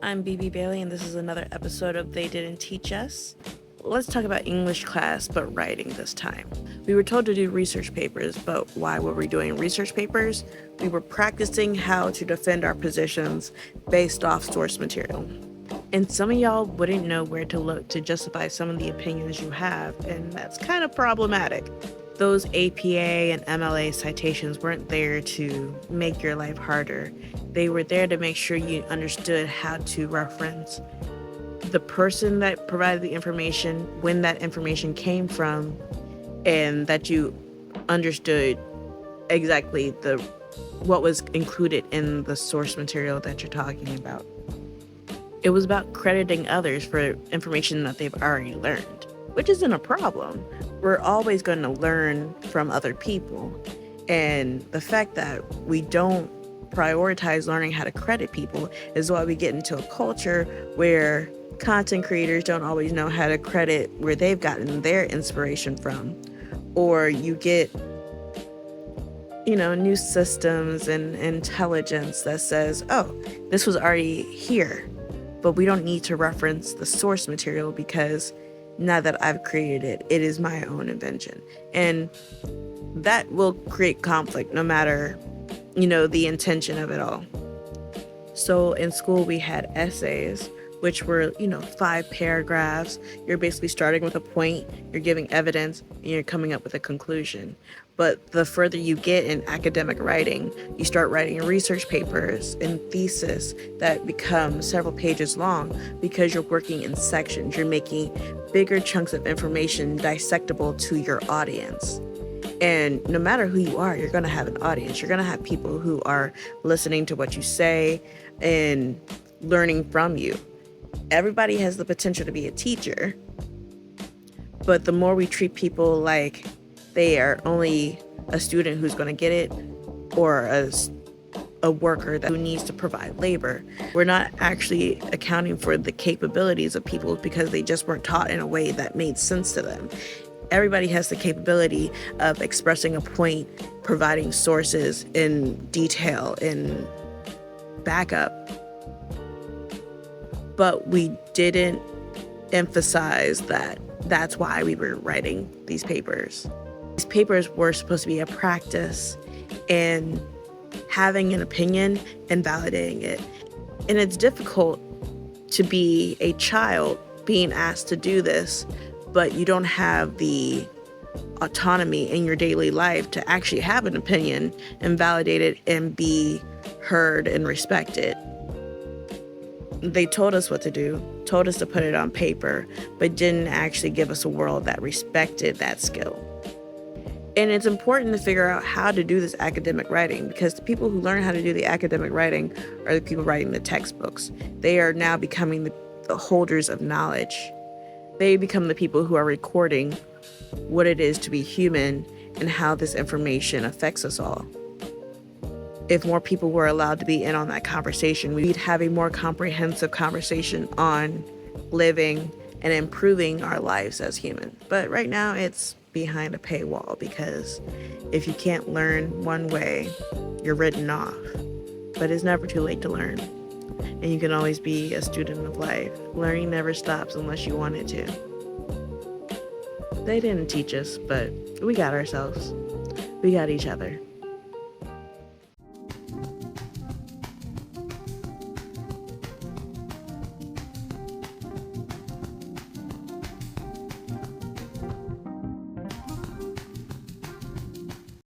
I'm BB Bailey, and this is another episode of They Didn't Teach Us. Let's talk about English class, but writing this time. We were told to do research papers, but why were we doing research papers? We were practicing how to defend our positions based off source material. And some of y'all wouldn't know where to look to justify some of the opinions you have, and that's kind of problematic. Those APA and MLA citations weren't there to make your life harder. They were there to make sure you understood how to reference the person that provided the information, when that information came from, and that you understood exactly what was included in the source material that you're talking about. It was about crediting others for information that they've already learned, which isn't a problem. We're always going to learn from other people. And the fact that we don't prioritize learning how to credit people is why we get into a culture where content creators don't always know how to credit where they've gotten their inspiration from. Or you get, new systems and intelligence that says, oh, this was already here, but we don't need to reference the source material because now that I've created it, it is my own invention. And that will create conflict no matter, the intention of it all. So in school, we had essays, which were, 5 paragraphs. You're basically starting with a point, you're giving evidence, and you're coming up with a conclusion. But the further you get in academic writing, you start writing research papers and thesis that become several pages long because you're working in sections. You're making bigger chunks of information dissectable to your audience. And no matter who you are, you're going to have an audience. You're going to have people who are listening to what you say and learning from you. Everybody has the potential to be a teacher, but the more we treat people like they are only a student who's going to get it, or a worker who needs to provide labor, we're not actually accounting for the capabilities of people because they just weren't taught in a way that made sense to them. Everybody has the capability of expressing a point, providing sources in detail, in backup. But we didn't emphasize that that's why we were writing these papers. These papers were supposed to be a practice in having an opinion and validating it. And it's difficult to be a child being asked to do this, but you don't have the autonomy in your daily life to actually have an opinion and validate it and be heard and respected. They told us what to do, told us to put it on paper, but didn't actually give us a world that respected that skill. And it's important to figure out how to do this academic writing, because the people who learn how to do the academic writing are the people writing the textbooks. They are now becoming the holders of knowledge. They become the people who are recording what it is to be human and how this information affects us all. If more people were allowed to be in on that conversation, we'd have a more comprehensive conversation on living and improving our lives as humans. But right now it's behind a paywall, because if you can't learn one way, you're written off. But it's never too late to learn. And you can always be a student of life. Learning never stops unless you want it to. They didn't teach us, but we got ourselves. We got each other.